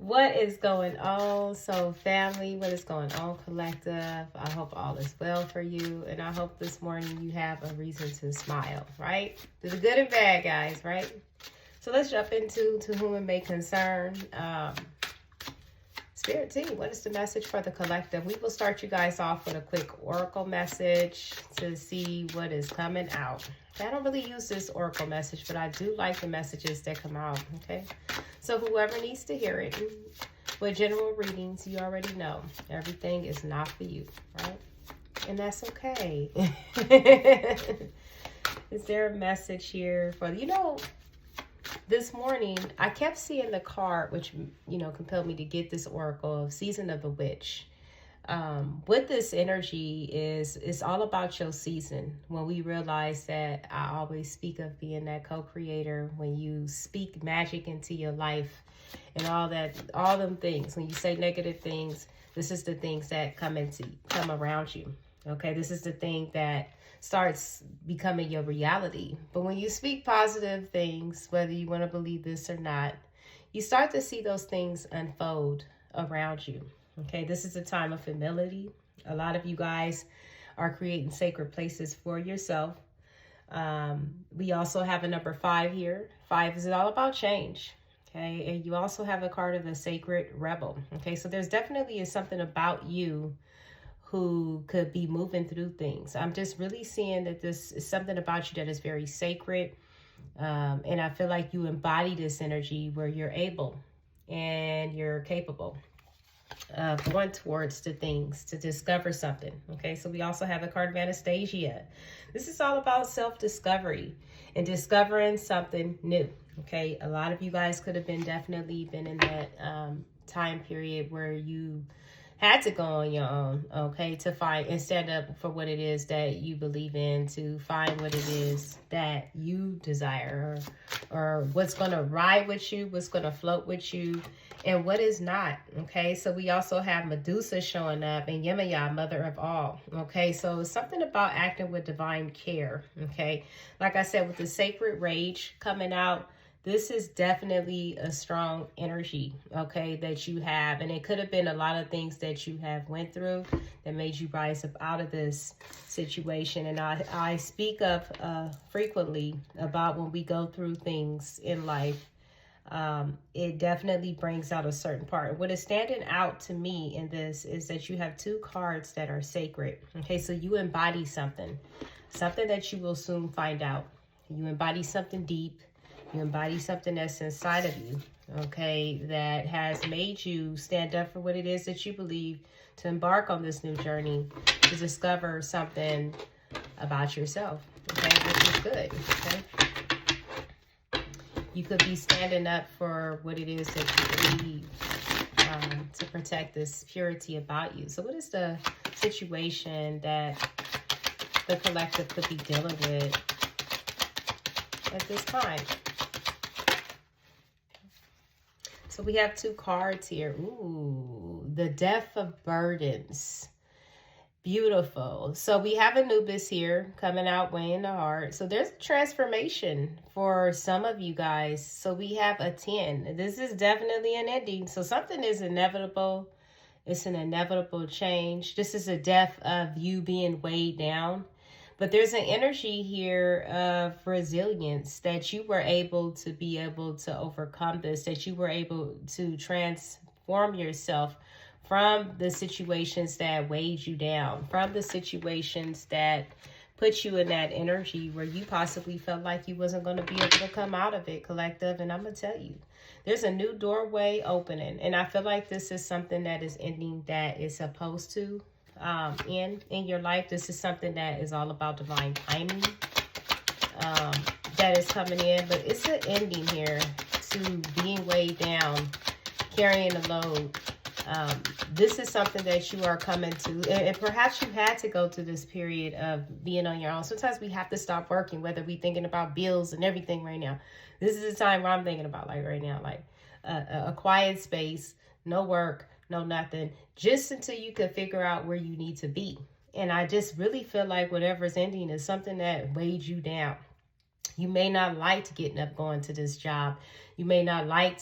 What is going on? So, family, what is going on, collective? I hope all is well for you. And I hope this morning you have a reason to smile, right? Through the good and bad, guys, right? So, let's jump into To Whom It May Concern. Spirit team, what is the message for the collective? We will start you guys off with a quick oracle message to see what is coming out. I don't really use this oracle message, but I do like the messages that come out, okay? So whoever needs to hear it, with general readings, you already know everything is not for you, right? And that's okay. Is there a message here for, this morning, I kept seeing the card, which, compelled me to get this oracle of Season of the Witch. With this energy is it's all about your season. When we realize that, I always speak of being that co-creator, when you speak magic into your life and all them things, when you say negative things, this is the things that come around you. Okay, this is the thing that starts becoming your reality. But when you speak positive things, whether you want to believe this or not, you start to see those things unfold around you. Okay, this is a time of humility. A lot of you guys are creating sacred places for yourself. We also have a number 5 here. 5 is all about change. Okay, and you also have a card of the Sacred Rebel. Okay, so there's definitely something about you who could be moving through things. I'm just really seeing that this is something about you that is very sacred. And I feel like you embody this energy where you're able and you're capable of going towards the things to discover something. Okay, so we also have the card of Anastasia. This is all about self-discovery and discovering something new. Okay, a lot of you guys could have definitely been in that time period where you had to go on your own, okay, to find and stand up for what it is that you believe in, to find what it is that you desire, or what's going to ride with you, what's going to float with you, and what is not. Okay, so we also have Medusa showing up, and Yemaya, mother of all. Okay, so it's something about acting with divine care. Okay, like I said, with the Sacred Rage coming out, this is definitely a strong energy, okay, that you have. And it could have been a lot of things that you have went through that made you rise up out of this situation. And I speak of frequently about when we go through things in life, it definitely brings out a certain part. What is standing out to me in this is that you have 2 cards that are sacred. Okay, so you embody something that you will soon find out. You embody something deep. You embody something that's inside of you, okay, that has made you stand up for what it is that you believe, to embark on this new journey, to discover something about yourself, okay, which is good, okay. You could be standing up for what it is that you believe, to protect this purity about you. So what is the situation that the collective could be dealing with at this time? So we have 2 cards here. Ooh, the Death of Burdens. Beautiful. So we have Anubis here coming out weighing the heart. So there's a transformation for some of you guys. So we have a 10. This is definitely an ending. So something is inevitable. It's an inevitable change. This is a death of you being weighed down. But there's an energy here of resilience, that you were able to overcome this, that you were able to transform yourself from the situations that weighed you down, from the situations that put you in that energy where you possibly felt like you wasn't going to be able to come out of it, collective. And I'm going to tell you, there's a new doorway opening. And I feel like this is something that is ending that is supposed to in your life. This is something that is all about divine timing that is coming in, but it's an ending here to being weighed down, carrying a load. This is something that you are coming to, and perhaps you had to go to this period of being on your own. Sometimes we have to stop working, whether we thinking about bills and everything right now. This is the time where I'm thinking about, like, right now, like a quiet space, no work, no nothing, just until you can figure out where you need to be. And I just really feel like whatever's ending is something that weighed you down. You may not like getting up, going to this job. You may not like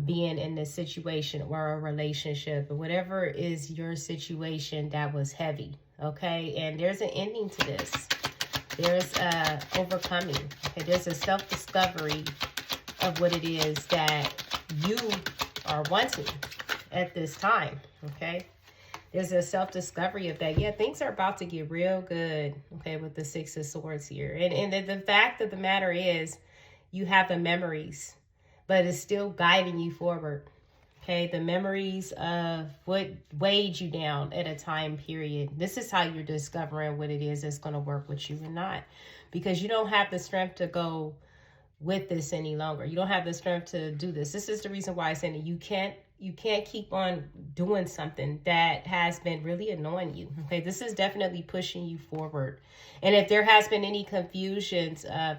being in this situation or a relationship or whatever is your situation that was heavy. Okay. And there's an ending to this. There's overcoming. Okay. There's a self-discovery of what it is that you are wanting at this time. Okay. There's a self-discovery of that. Yeah, things are about to get real good, okay, with the Six of Swords here. And the fact of the matter is, you have the memories, but it's still guiding you forward, okay? The memories of what weighed you down at a time period. This is how you're discovering what it is that's going to work with you and not. Because you don't have the strength to go with this any longer. You don't have the strength to do this. This is the reason why I'm saying that you can't keep on doing something that has been really annoying you. Okay, this is definitely pushing you forward. And if there has been any confusions of,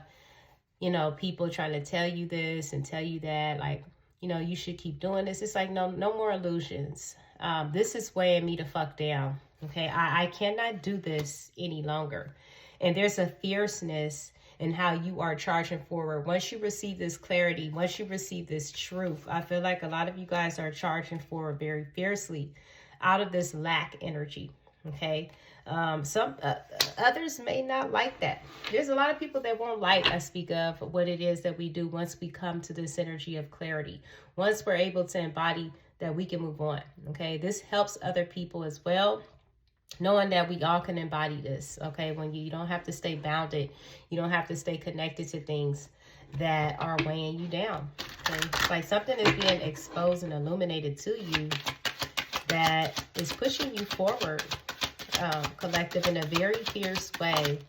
people trying to tell you this and tell you that, like, you should keep doing this, it's like, no more illusions. This is weighing me the fuck down. Okay, I cannot do this any longer. And there's a fierceness and how you are charging forward. Once you receive this clarity, once you receive this truth, I feel like a lot of you guys are charging forward very fiercely out of this lack energy. Okay. Some others may not like that. There's a lot of people that won't like I speak of what it is that we do once we come to this energy of clarity. Once we're able to embody that, we can move on. Okay. This helps other people as well, knowing that we all can embody this, okay? When you don't have to stay bounded, you don't have to stay connected to things that are weighing you down. Okay? It's like something is being exposed and illuminated to you that is pushing you forward, collective, in a very fierce way.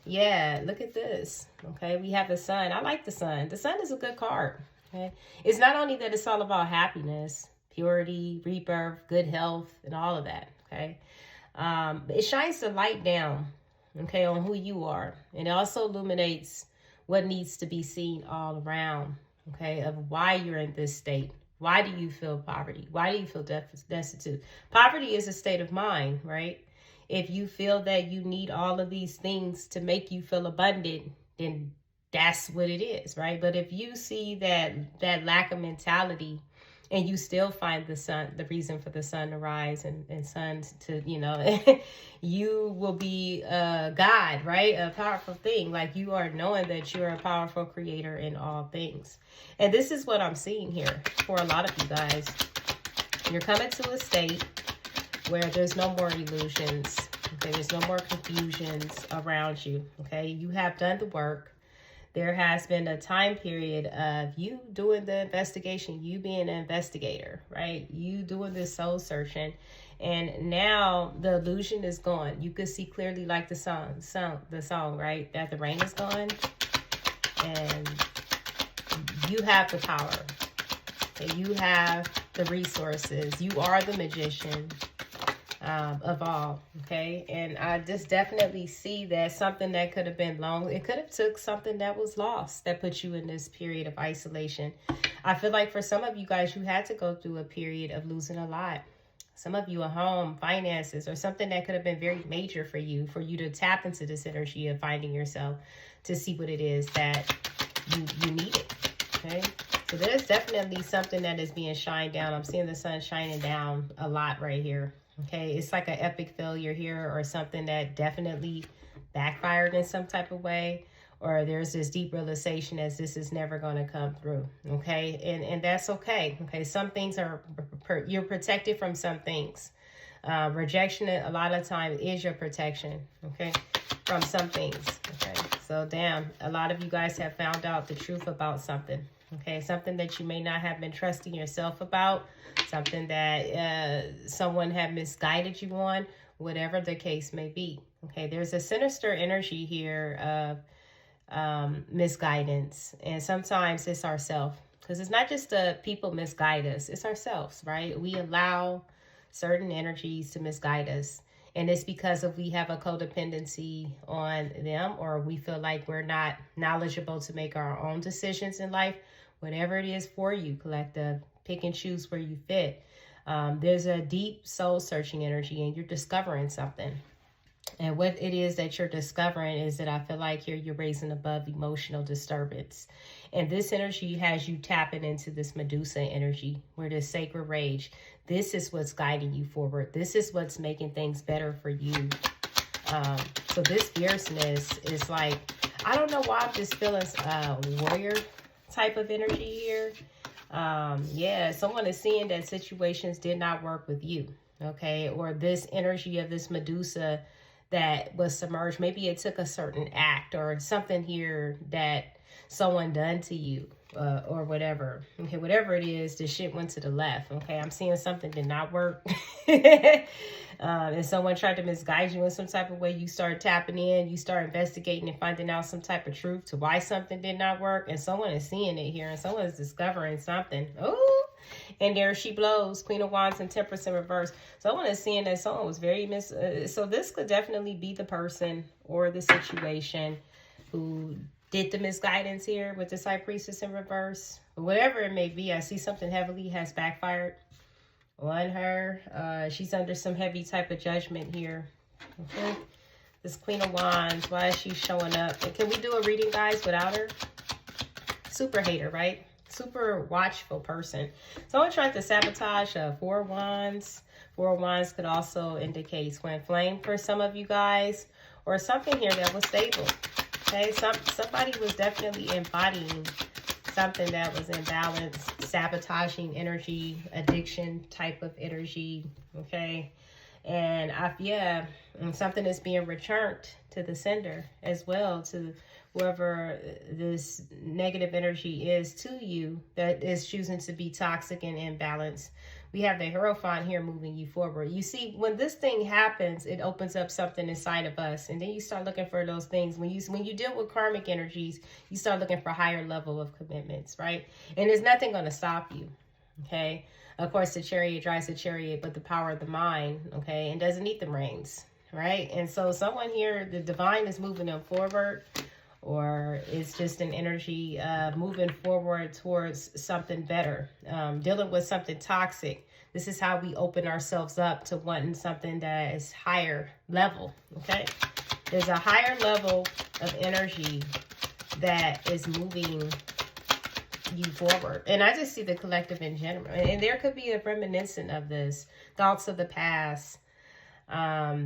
Yeah, look at this, okay? We have the sun. I like the sun. The sun is a good card, okay? It's not only that it's all about happiness, purity, rebirth, good health, and all of that, okay? It shines the light down, okay, on who you are. And it also illuminates what needs to be seen all around, okay, of why you're in this state. Why do you feel poverty? Why do you feel destitute? Poverty is a state of mind, right? If you feel that you need all of these things to make you feel abundant, then that's what it is, right? But if you see that lack of mentality, and you still find the reason for the sun to rise and sun to, you will be God, right? A powerful thing. Like, you are knowing that you're a powerful creator in all things. And this is what I'm seeing here for a lot of you guys. You're coming to a state where there's no more illusions. Okay, there's no more confusions around you. Okay, you have done the work. There has been a time period of you doing the investigation, you being an investigator, right? You doing this soul searching. And now the illusion is gone. You could see clearly, like the song, right? That the rain is gone. And you have the power. Okay? You have the resources. You are the magician of all, okay? And I just definitely see that something that could have been long, it could have took something that was lost that put you in this period of isolation. I feel like for some of you guys, you had to go through a period of losing a lot. Some of you, a home, finances, or something that could have been very major for you to tap into this energy of finding yourself, to see what it is that you needed, okay? So there's definitely something that is being shined down. I'm seeing the sun shining down a lot right here. Okay, it's like an epic failure here, or something that definitely backfired in some type of way, or there's this deep realization as this is never going to come through. Okay, and that's okay. Okay, some things you're protected from some things. Rejection a lot of times is your protection. Okay, from some things. Okay, so damn, a lot of you guys have found out the truth about something. Okay, something that you may not have been trusting yourself about, something that someone had misguided you on, whatever the case may be. Okay, there's a sinister energy here of misguidance, and sometimes it's ourselves, because it's not just the people misguide us, it's ourselves, right? We allow certain energies to misguide us, and it's because we have a codependency on them, or we feel like we're not knowledgeable to make our own decisions in life. Whatever it is for you, collective, pick and choose where you fit. There's a deep soul searching energy, and you're discovering something. And what it is that you're discovering is that I feel like here you're raising above emotional disturbance. And this energy has you tapping into this Medusa energy, where this sacred rage, this is what's guiding you forward. This is what's making things better for you. So this fierceness is like, I don't know why I'm just feeling warrior type of energy here. Yeah, someone is seeing that situations did not work with you. Okay, or this energy of this Medusa that was submerged. Maybe it took a certain act or something here that someone done to you, or whatever. Okay, whatever it is, the shit went to the left. Okay, I'm seeing something did not work. And someone tried to misguide you in some type of way. You start tapping in, you start investigating and finding out some type of truth to why something did not work. And someone is seeing it here, and someone is discovering something. Oh, and there she blows. Queen of Wands and Temperance in reverse. Someone is seeing that someone was very so this could definitely be the person or the situation who did the misguidance here with this High Priestess in reverse. Whatever it may be, I see something heavily has backfired on her. She's under some heavy type of judgment here. Okay. This Queen of Wands, why is she showing up? And can we do a reading, guys, without her? Super hater, right? Super watchful person. Someone tried to sabotage Four of Wands. Four of Wands could also indicate twin flame for some of you guys, or something here that was stable. Okay, somebody was definitely embodying something that was imbalanced, sabotaging energy, addiction type of energy. Okay, and and something is being returned to the sender as well, to whoever this negative energy is to you that is choosing to be toxic and imbalanced. We have the Hierophant here moving you forward. You see, when this thing happens, it opens up something inside of us. And then you start looking for those things. When you deal with karmic energies, you start looking for higher level of commitments, right? And there's nothing going to stop you, okay? Of course, the chariot drives the chariot, but the power of the mind, okay, and doesn't need the reins, right? And so someone here, the divine is moving them forward, or it's just an energy moving forward towards something better, dealing with something toxic. This is how we open ourselves up to wanting something that is higher level, okay? There's a higher level of energy that is moving you forward. And I just see the collective in general. And there could be a reminiscent of this, thoughts of the past.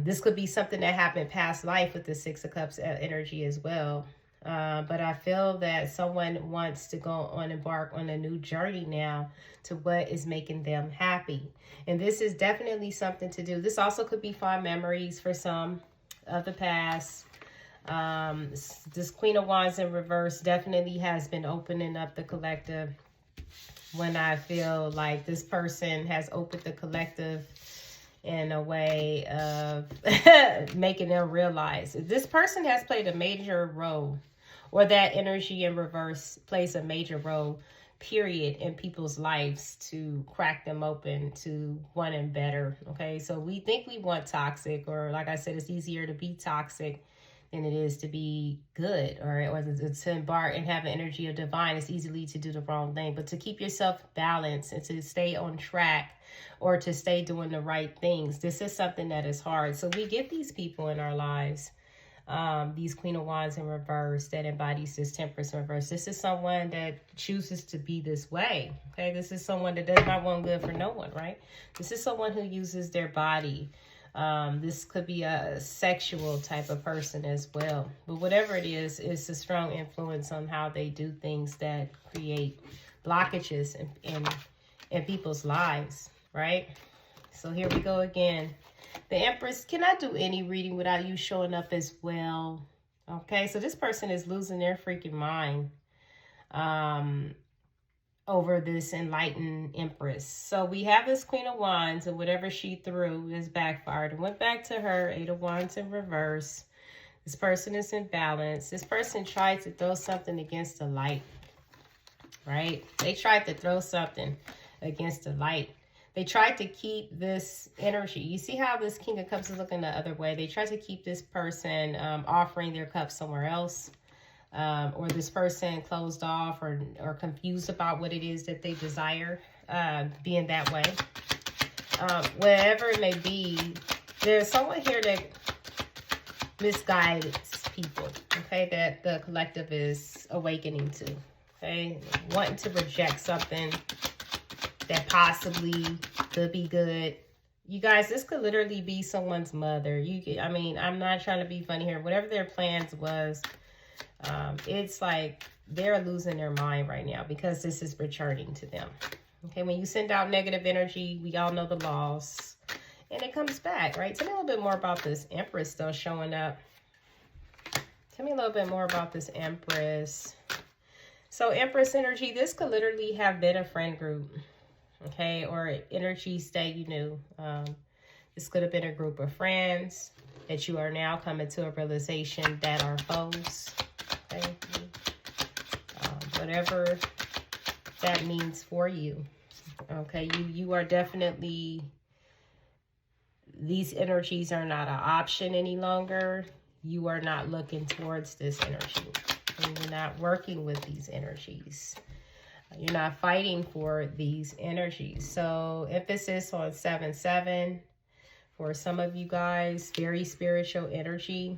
This could be something that happened past life with the Six of Cups energy as well. But I feel that someone wants to embark on a new journey now to what is making them happy. And this is definitely something to do. This also could be fond memories for some of the past. This Queen of Wands in reverse definitely has been opening up the collective, when I feel like this person has opened the collective in a way of making them realize this person has played a major role, or that energy in reverse plays a major role, period, in people's lives to crack them open to wanting better. Okay, so we think we want toxic, or like I said, it's easier to be toxic than it is to be good, or to embark and have an energy of divine. It's easily to do the wrong thing, but to keep yourself balanced and to stay on track, or to stay doing the right things, this is something that is hard. So we get these people in our lives, these Queen of Wands in reverse that embodies this Temperance in reverse. This is someone that chooses to be this way. Okay, this is someone that does not want good for no one, right? This is someone who uses their body. This could be a sexual type of person as well. But whatever it is, it's a strong influence on how they do things that create blockages in people's lives, right? So here we go again. The Empress, can I do any reading without you showing up as well? Okay, so this person is losing their freaking mind over this enlightened Empress. So we have this Queen of Wands, and whatever she threw is backfired and went back to her. Eight of Wands in reverse. This person is in balance. This person tried to throw something against the light, right? They tried to throw something against the light. They tried to keep this energy. You see how this King of Cups is looking the other way? They tried to keep this person offering their cup somewhere else. Or this person closed off or confused about what it is that they desire, being that way. Whatever it may be, there's someone here that misguidance people, okay, that the collective is awakening to, okay, wanting to reject something that possibly could be good. You guys, this could literally be someone's mother. I mean, I'm not trying to be funny here. Whatever their plans was, it's like they're losing their mind right now because this is returning to them. Okay, when you send out negative energy, we all know the laws. And it comes back, right? Tell me a little bit more about this Empress still showing up. Tell me a little bit more about this Empress. So Empress energy, this could literally have been a friend group, okay? Or energies that you knew. This could have been a group of friends that you are now coming to a realization that are foes, okay? Whatever that means for you, okay? You are definitely... These energies are not an option any longer. You are not looking towards this energy. And you're not working with these energies. You're not fighting for these energies. So emphasis on 7-7 for some of you guys. Very spiritual energy.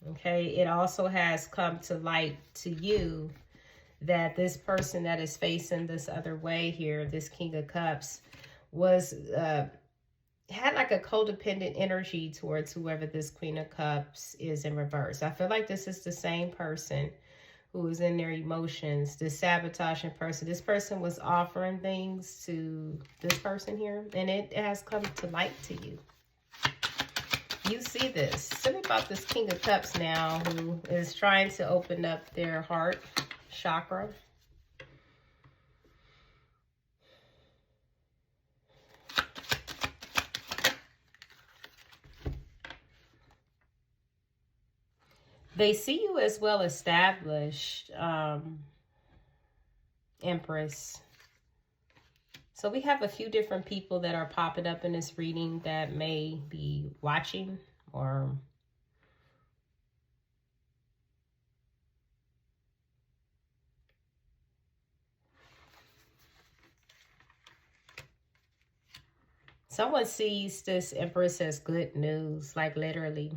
Okay. It also has come to light to you that this person that is facing this other way here, this King of Cups, was... had like a codependent energy towards whoever this Queen of Cups is in reverse. I feel like this is the same person who is in their emotions, this sabotaging person. This person was offering things to this person here, and it has come to light to you. You see this. Tell me about this King of Cups now, who is trying to open up their heart chakra. They see you as well established, Empress. So we have a few different people that are popping up in this reading that may be watching or... Someone sees this Empress as good news, like literally.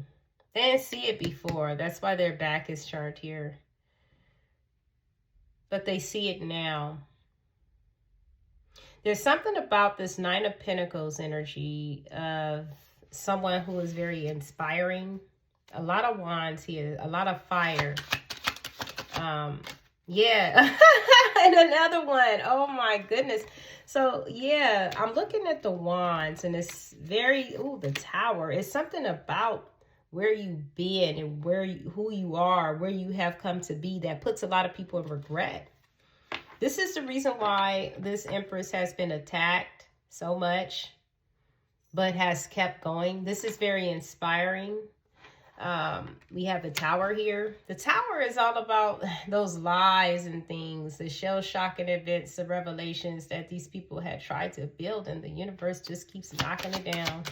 They didn't see it before. That's why their back is turned here. But they see it now. There's something about this Nine of Pentacles energy of someone who is very inspiring. A lot of wands here. A lot of fire. Yeah. And another one. Oh my goodness. So yeah, I'm looking at the wands and it's very... Ooh, the Tower. It's something about where you've been and who you are, where you have come to be, that puts a lot of people in regret. This is the reason why this Empress has been attacked so much, but has kept going. This is very inspiring. We have the Tower here. The Tower is all about those lies and things, the shell-shocking events, the revelations that these people had tried to build, and the universe just keeps knocking it down.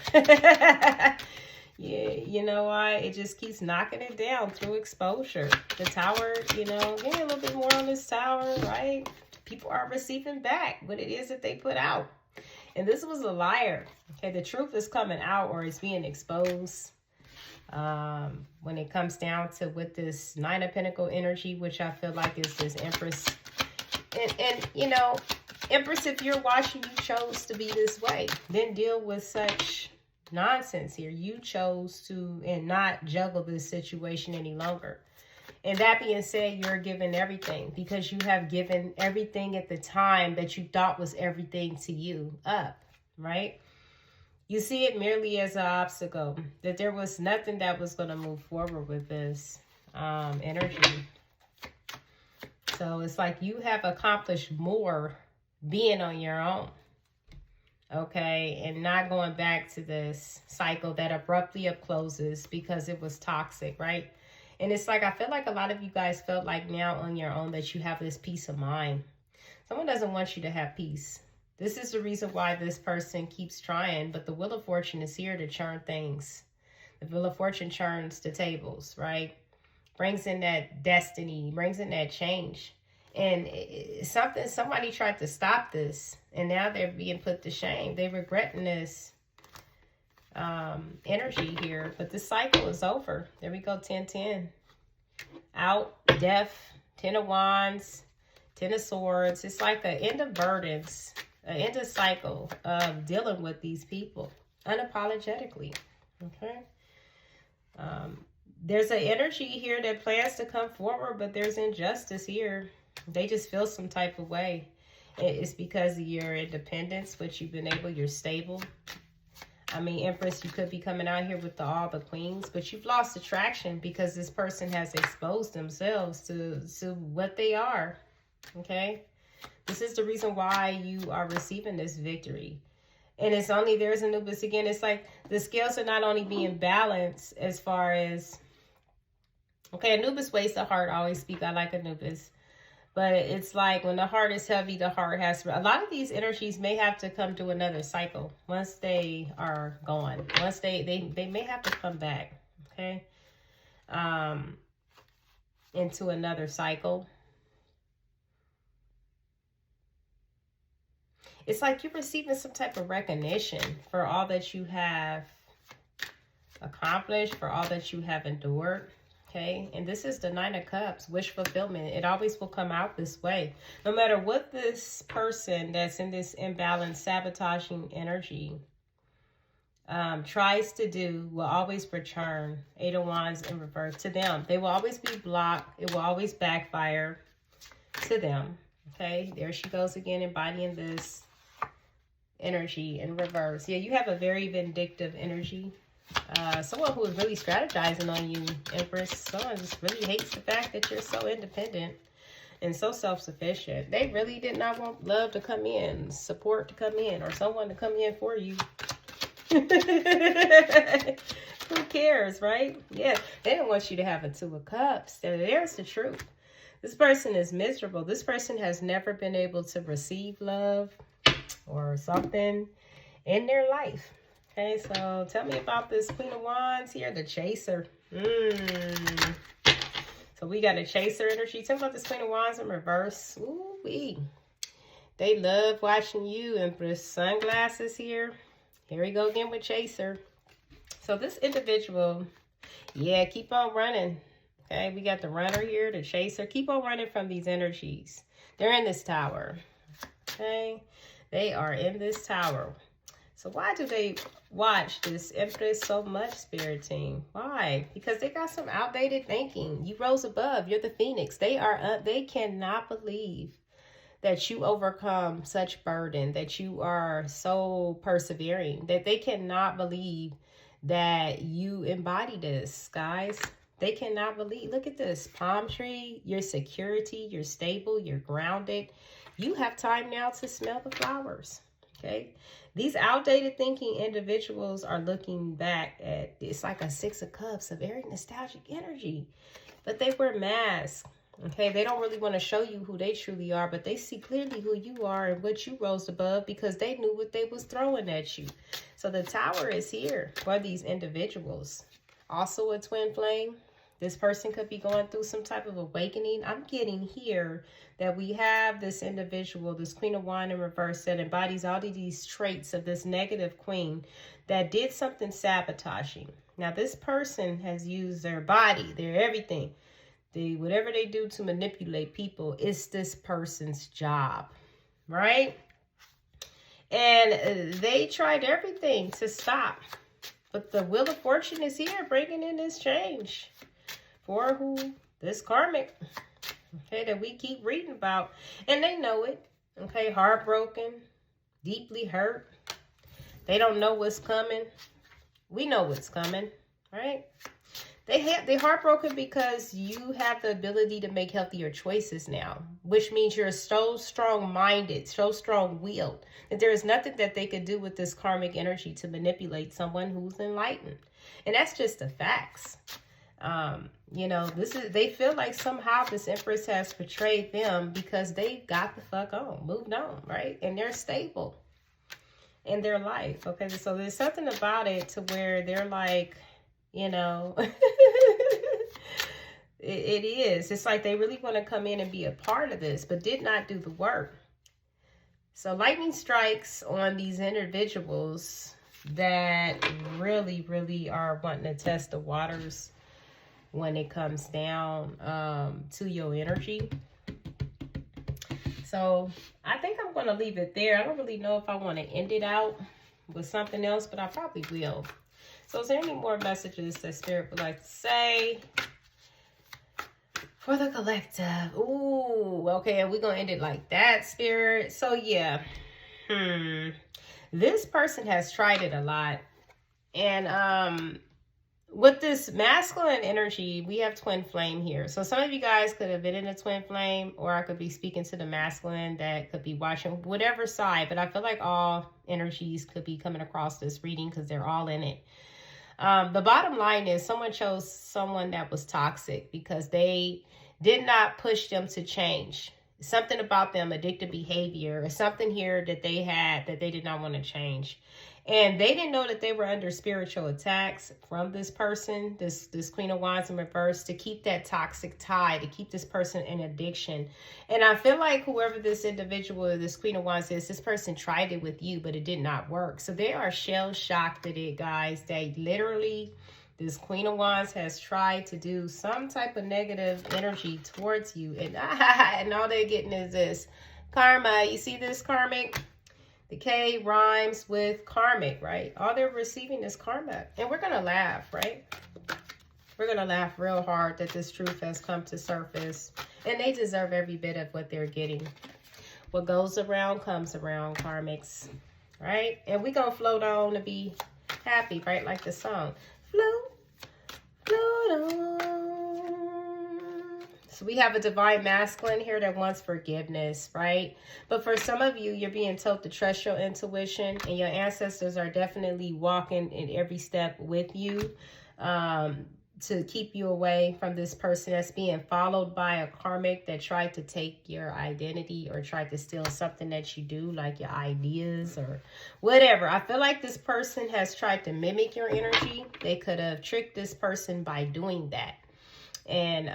Yeah, you know why? It just keeps knocking it down through exposure. The Tower, you know, give me a little bit more on this Tower, right? People are receiving back what it is that they put out. And this was a liar. Okay, the truth is coming out, or it's being exposed. When it comes down to with this Nine of Pentacles energy, which I feel like is this Empress. And you know, Empress, if you're watching, you chose to be this way. Then deal with such nonsense here. You chose to and not juggle this situation any longer. And that being said, you're giving everything because you have given everything at the time that you thought was everything to you up, right? You see it merely as an obstacle, that there was nothing that was going to move forward with this energy. So it's like you have accomplished more being on your own. Okay, and not going back to this cycle that abruptly closes because it was toxic, right? And it's like, I feel like a lot of you guys felt like now on your own that you have this peace of mind. Someone doesn't want you to have peace. This is the reason why this person keeps trying, but the Wheel of Fortune is here to churn things. The Wheel of Fortune churns the tables, right? Brings in that destiny, brings in that change. And somebody tried to stop this, and now they're being put to shame. They're regretting this. energy here. But this cycle is over. There we go, 10-10. Out, death, 10 of Wands, 10 of Swords. It's like an end of burdens, an end of cycle of dealing with these people unapologetically. Okay. There's an energy here that plans to come forward, but there's injustice here. They just feel some type of way. It's because of your independence, which you've been able, you're stable. I mean, Empress, you could be coming out here with all the queens, but you've lost attraction because this person has exposed themselves to what they are. Okay? This is the reason why you are receiving this victory. And it's only, there's Anubis again. It's like the scales are not only being balanced as far as, okay, Anubis weighs the heart. I always speak, I like Anubis. But it's like when the heart is heavy, the heart has to, a lot of these energies may have to come to another cycle once they are gone. Once they may have to come back, okay, into another cycle. It's like you're receiving some type of recognition for all that you have accomplished, for all that you have endured. Okay, and this is the Nine of Cups, wish fulfillment. It always will come out this way. No matter what this person that's in this imbalanced, sabotaging energy tries to do, will always return. Eight of Wands in reverse to them. They will always be blocked. It will always backfire to them. Okay, there she goes again, embodying this energy in reverse. Yeah, you have a very vindictive energy. Someone who is really strategizing on you, Empress. Someone just really hates the fact that you're so independent and so self-sufficient. They really did not want love to come in, support to come in, or someone to come in for you. Who cares, right? Yeah, they don't want you to have a Two of Cups. There's the truth. This person is miserable. This person has never been able to receive love or something in their life. Okay, so tell me about this Queen of Wands here, the Chaser. So we got a Chaser energy. Tell me about this Queen of Wands in reverse. Ooh-wee. They love watching you, Empress. Sunglasses here. Here we go again with Chaser. So this individual, yeah, keep on running. Okay, we got the runner here, the Chaser. Keep on running from these energies. They're in this tower. Okay, they are in this tower. So why do they watch this Empress so much, Spirit Team? Why? Because they got some outdated thinking. You rose above. You're the Phoenix. They cannot believe that you overcome such burden, that you are so persevering, that they cannot believe that you embody this, guys. They cannot believe. Look at this palm tree. Your security. You're stable. You're grounded. You have time now to smell the flowers. Okay. These outdated thinking individuals are looking back at, it's like a Six of Cups, a very nostalgic energy, but they wear masks. Okay. They don't really want to show you who they truly are, but they see clearly who you are and what you rose above because they knew what they was throwing at you. So the tower is here for these individuals. Also a twin flame. This person could be going through some type of awakening. I'm getting here that we have this individual, this Queen of Wands in reverse, that embodies all of these traits of this negative queen that did something sabotaging. Now, this person has used their body, their everything. Whatever they do to manipulate people, it's this person's job, right? And they tried everything to stop. But the Wheel of Fortune is here, bringing in this change. For who? This karmic, okay, that we keep reading about. And they know it, okay, heartbroken, deeply hurt. They don't know what's coming. We know what's coming, right? They're heartbroken because you have the ability to make healthier choices now, which means you're so strong-minded, so strong-willed, that there is nothing that they could do with this karmic energy to manipulate someone who's enlightened. And that's just the facts. You know, they feel like somehow this Empress has betrayed them because they got the fuck on, moved on, right? And they're stable in their life. Okay, so there's something about it to where they're like, you know, it is. It's like they really want to come in and be a part of this, but did not do the work. So lightning strikes on these individuals that really, really are wanting to test the waters when it comes down to your energy. So I think I'm going to leave it there. I don't really know if I want to end it out with something else, but I probably will. So is there any more messages that Spirit would like to say for the collective? Ooh, okay, we're going to end it like that, Spirit. So yeah, this person has tried it a lot. And with this masculine energy, we have twin flame here. So some of you guys could have been in a twin flame, or I could be speaking to the masculine that could be watching whatever side. But I feel like all energies could be coming across this reading because they're all in it. The bottom line is someone chose someone that was toxic because they did not push them to change. Something about them, addictive behavior, or something here that they had that they did not want to change. And they didn't know that they were under spiritual attacks from this person, this Queen of Wands in reverse, to keep that toxic tie, to keep this person in addiction. And I feel like whoever this individual, this Queen of Wands is, this person tried it with you, but it did not work. So they are shell-shocked at it, guys. They literally, this Queen of Wands has tried to do some type of negative energy towards you. And all they're getting is this karma. You see this, karmic? The K rhymes with karmic, right? All they're receiving is karma. And we're going to laugh, right? We're going to laugh real hard that this truth has come to surface. And they deserve every bit of what they're getting. What goes around comes around, karmics, right? And we're going to float on to be happy, right? Like the song. Float, float on. So we have a divine masculine here that wants forgiveness, right? But for some of you, you're being told to trust your intuition, and your ancestors are definitely walking in every step with you to keep you away from this person that's being followed by a karmic that tried to take your identity or tried to steal something that you do, like your ideas or whatever. I feel like this person has tried to mimic your energy. They could have tricked this person by doing that. And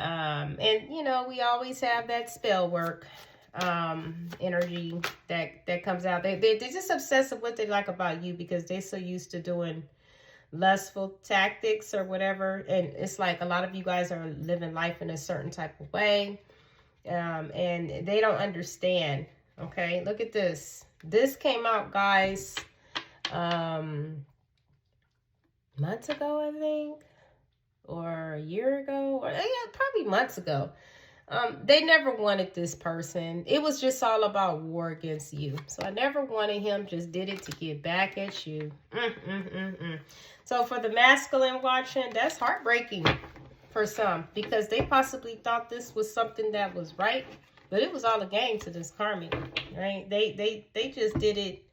you know, we always have that spell work energy that comes out. They're just obsessed with what they like about you because they're so used to doing lustful tactics or whatever. And it's like a lot of you guys are living life in a certain type of way. And they don't understand. Okay, look at this. This came out, guys, months ago, I think. Or a year ago, or yeah, probably months ago. They never wanted this person. It was just all about war against you. So I never wanted him, just did it to get back at you. So for the masculine watching, that's heartbreaking for some because they possibly thought this was something that was right, but it was all a game to this karmic, right? They just did it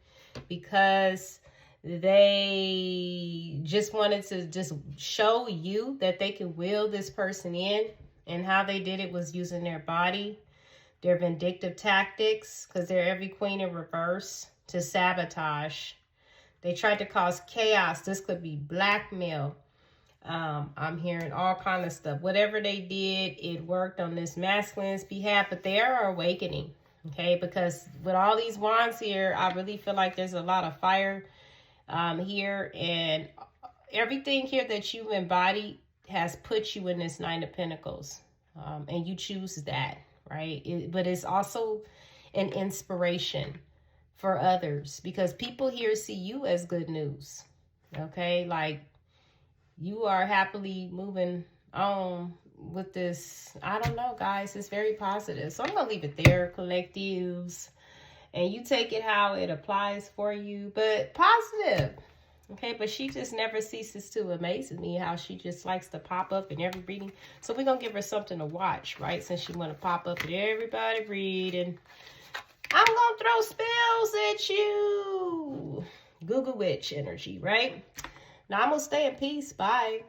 because they just wanted to just show you that they could wheel this person in. And how they did it was using their body, their vindictive tactics, because they're every queen in reverse, to sabotage. They tried to cause chaos. This could be blackmail. I'm hearing all kind of stuff. Whatever they did, it worked on this masculine's behalf, but they are awakening, okay? Because with all these wands here, I really feel like there's a lot of fire here, and everything here that you embody has put you in this Nine of Pentacles, and you choose that, right? But it's also an inspiration for others because people here see you as good news, okay? Like you are happily moving on with this. I don't know, guys, it's very positive. So I'm gonna leave it there, collectives. And you take it how it applies for you, but positive. Okay, but she just never ceases to amaze me how she just likes to pop up in every reading. So we're going to give her something to watch, right? Since she want to pop up in everybody reading. I'm going to throw spells at you. Google Witch energy, right? Now I'm going to stay in peace. Bye.